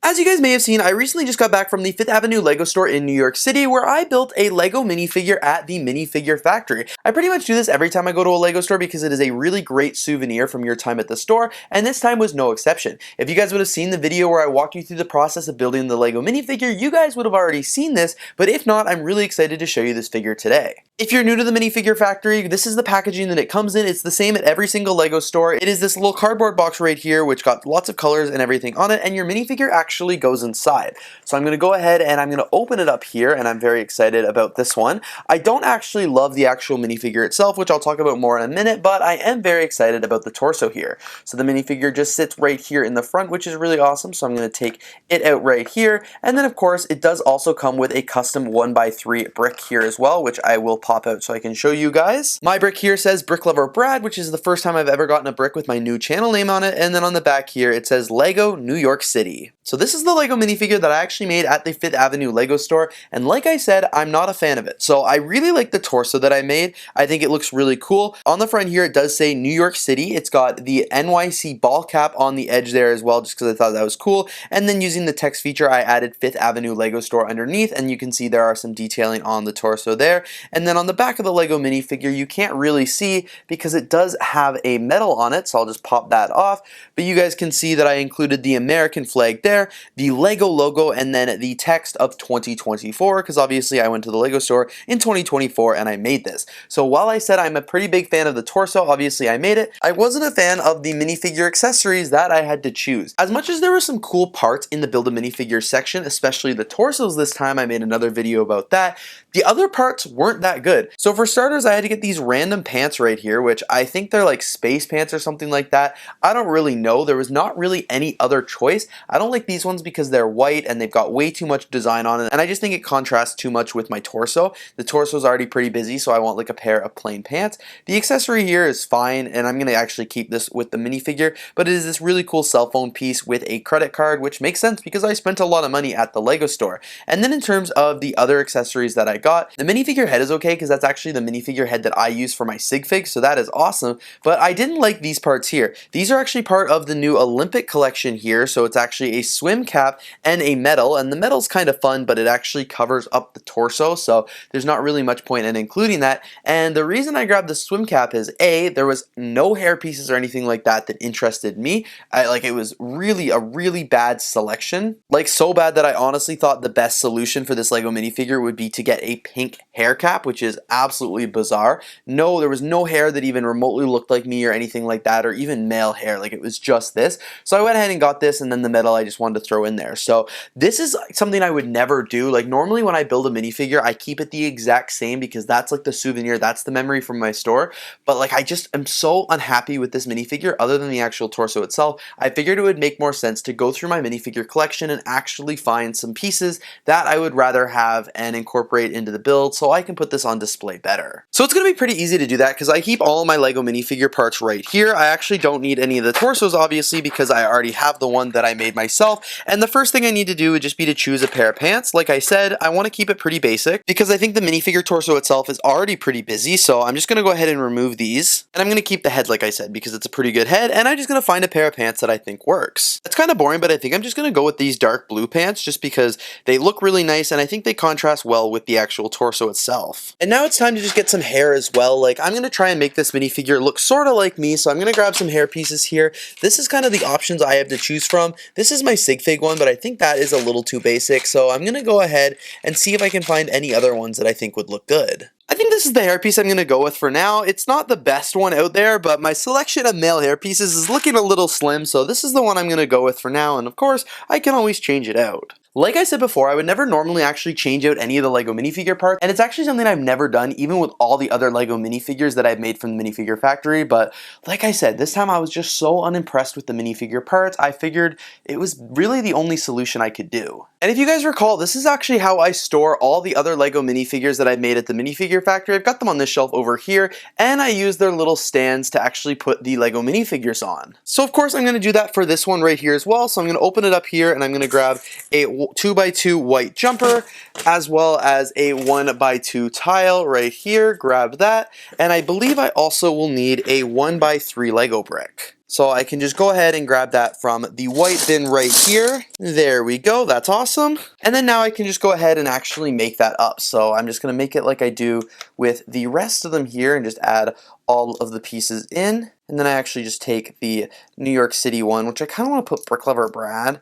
As you guys may have seen, I recently just got back from the 5th Avenue LEGO store in New York City where I built a LEGO minifigure at the Minifigure Factory. I pretty much do this every time I go to a LEGO store because it is a really great souvenir from your time at the store, and this time was no exception. If you guys would have seen the video where I walked you through the process of building the LEGO minifigure, you guys would have already seen this, but if not, I'm really excited to show you this figure today. If you're new to the Minifigure Factory, this is the packaging that it comes in. It's the same at every single LEGO store. It is this little cardboard box right here which got lots of colors and everything on it, and your minifigure actually goes inside. So I'm going to go ahead and I'm going to open it up here, and I'm very excited about this one. I don't actually love the actual minifigure itself, which I'll talk about more in a minute, but I am very excited about the torso here. So the minifigure just sits right here in the front, which is really awesome, so I'm going to take it out right here. And then of course it does also come with a custom 1x3 brick here as well, which I will pop out so I can show you guys. My brick here says BRICKLOVER BRAD, which is the first time I've ever gotten a brick with my new channel name on it, and then on the back here it says LEGO New York City. So this is the LEGO minifigure that I actually made at the 5th Avenue LEGO store, and like I said, I'm not a fan of it. So I really like the torso that I made. I think it looks really cool. On the front here it does say New York City. It's got the NYC ball cap on the edge there as well, just because I thought that was cool. And then using the text feature, I added 5th Avenue LEGO store underneath, and you can see there are some detailing on the torso there. And then on the back of the LEGO minifigure, you can't really see because it does have a medal on it, so I'll just pop that off. But you guys can see that I included the American flag there, the LEGO logo, and then the text of 2024, because obviously I went to the LEGO store in 2024 and I made this. So while I said I'm a pretty big fan of the torso, obviously I made it, I wasn't a fan of the minifigure accessories that I had to choose. As much as there were some cool parts in the build a minifigure section, especially the torsos this time, I made another video about that, the other parts weren't that good. So for starters, I had to get these random pants right here, which I think they're like space pants or something like that. I don't really know. There was not really any other choice. I don't like these ones because they're white and they've got way too much design on it, and I just think it contrasts too much with my torso. The torso is already pretty busy, so I want like a pair of plain pants. The accessory here is fine, and I'm going to actually keep this with the minifigure, but it is this really cool cell phone piece with a credit card, which makes sense because I spent a lot of money at the LEGO store. And then in terms of the other accessories that I got, the minifigure head is okay because that's actually the minifigure head that I use for my sig fig, so that is awesome, but I didn't like these parts here. These are actually part of the new Olympic collection here, so it's actually a swim cap and a medal, and the medal's kind of fun, but it actually covers up the torso, so there's not really much point in including that. And the reason I grabbed the swim cap is A, there was no hair pieces or anything like that that interested me. It was really a really bad selection, like so bad that I honestly thought the best solution for this LEGO minifigure would be to get a pink hair cap, which is absolutely bizarre. No, there was no hair that even remotely looked like me or anything like that, or even male hair. Like, it was just this. So I went ahead and got this, and then the medal I just wanted to throw in there. So this is something I would never do. Like, normally when I build a minifigure, I keep it the exact same because that's like the souvenir, that's the memory from my store. But like, I just am so unhappy with this minifigure other than the actual torso itself. I figured it would make more sense to go through my minifigure collection and actually find some pieces that I would rather have and incorporate into the build so I can put this on display better. So it's going to be pretty easy to do that because I keep all of my LEGO minifigure parts right here. I actually don't need any of the torsos obviously because I already have the one that I made myself, and the first thing I need to do would just be to choose a pair of pants. Like I said, I want to keep it pretty basic because I think the minifigure torso itself is already pretty busy, so I'm just going to go ahead and remove these, and I'm going to keep the head like I said because it's a pretty good head, and I'm just going to find a pair of pants that I think works. It's kind of boring, but I think I'm just going to go with these dark blue pants just because they look really nice and I think they contrast well with the actual torso itself. And now it's time to just get some hair as well. Like, I'm going to try and make this minifigure look sort of like me, so I'm going to grab some hair pieces here. This is kind of the options I have to choose from. This is my sig fig one, but I think that is a little too basic, so I'm going to go ahead and see if I can find any other ones that I think would look good. I think this is the hairpiece I'm going to go with for now. It's not the best one out there, but my selection of male hairpieces is looking a little slim, so this is the one I'm going to go with for now, and of course, I can always change it out. Like I said before, I would never normally actually change out any of the LEGO minifigure parts, and it's actually something I've never done, even with all the other LEGO minifigures that I've made from the Minifigure Factory, but like I said, this time I was just so unimpressed with the minifigure parts, I figured it was really the only solution I could do. And if you guys recall, this is actually how I store all the other LEGO minifigures that I've made at the Minifigure Factory. I've got them on this shelf over here, and I use their little stands to actually put the LEGO minifigures on. So of course I'm going to do that for this one right here as well, so I'm going to open it up here, and I'm going to grab a 2x2 white jumper, as well as a 1x2 tile right here, grab that, and I believe I also will need a 1x3 LEGO brick. So I can just go ahead and grab that from the white bin right here. There we go, that's awesome. And then now I can just go ahead and actually make that up. So I'm just gonna make it like I do with the rest of them here and just add all of the pieces in. And then I actually just take the New York City one, which I kind of want to put BRICKLOVER Brad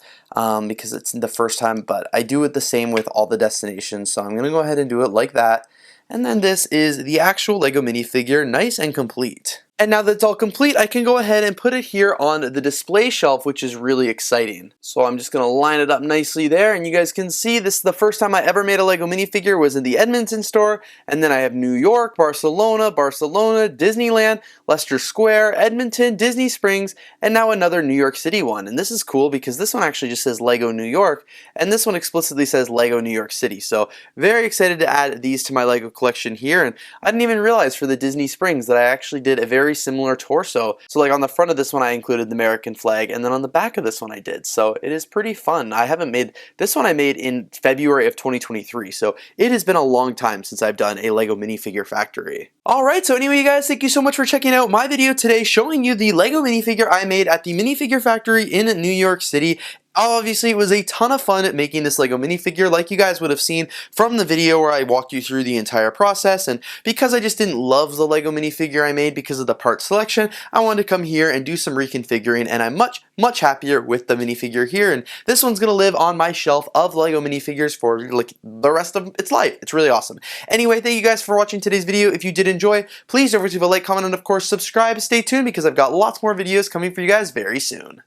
because it's the first time, but I do it the same with all the destinations. So I'm gonna go ahead and do it like that. And then this is the actual LEGO minifigure, nice and complete. And now that it's all complete, I can go ahead and put it here on the display shelf, which is really exciting. So I'm just going to line it up nicely there, and you guys can see this is the first time I ever made a LEGO minifigure was in the Edmonton store, and then I have New York, Barcelona, Disneyland, Leicester Square, Edmonton, Disney Springs, and now another New York City one. And this is cool because this one actually just says LEGO New York, and this one explicitly says LEGO New York City. So very excited to add these to my LEGO collection here, and I didn't even realize for the Disney Springs that I actually did a very similar torso. So like on the front of this one I included the American flag, and then on the back of this one I did. So it is pretty fun. I haven't made this one, I made in February of 2023. So it has been a long time since I've done a LEGO Minifigure Factory. Alright, so anyway you guys, thank you so much for checking out my video today showing you the LEGO minifigure I made at the Minifigure Factory in New York City. Obviously, it was a ton of fun making this LEGO minifigure, like you guys would have seen from the video where I walked you through the entire process, and because I just didn't love the LEGO minifigure I made because of the part selection, I wanted to come here and do some reconfiguring, and I'm much happier with the minifigure here, and this one's going to live on my shelf of LEGO minifigures for like the rest of its life. It's really awesome. Anyway, thank you guys for watching today's video. If you did enjoy, please don't forget to leave a like, comment, and of course subscribe. Stay tuned because I've got lots more videos coming for you guys very soon.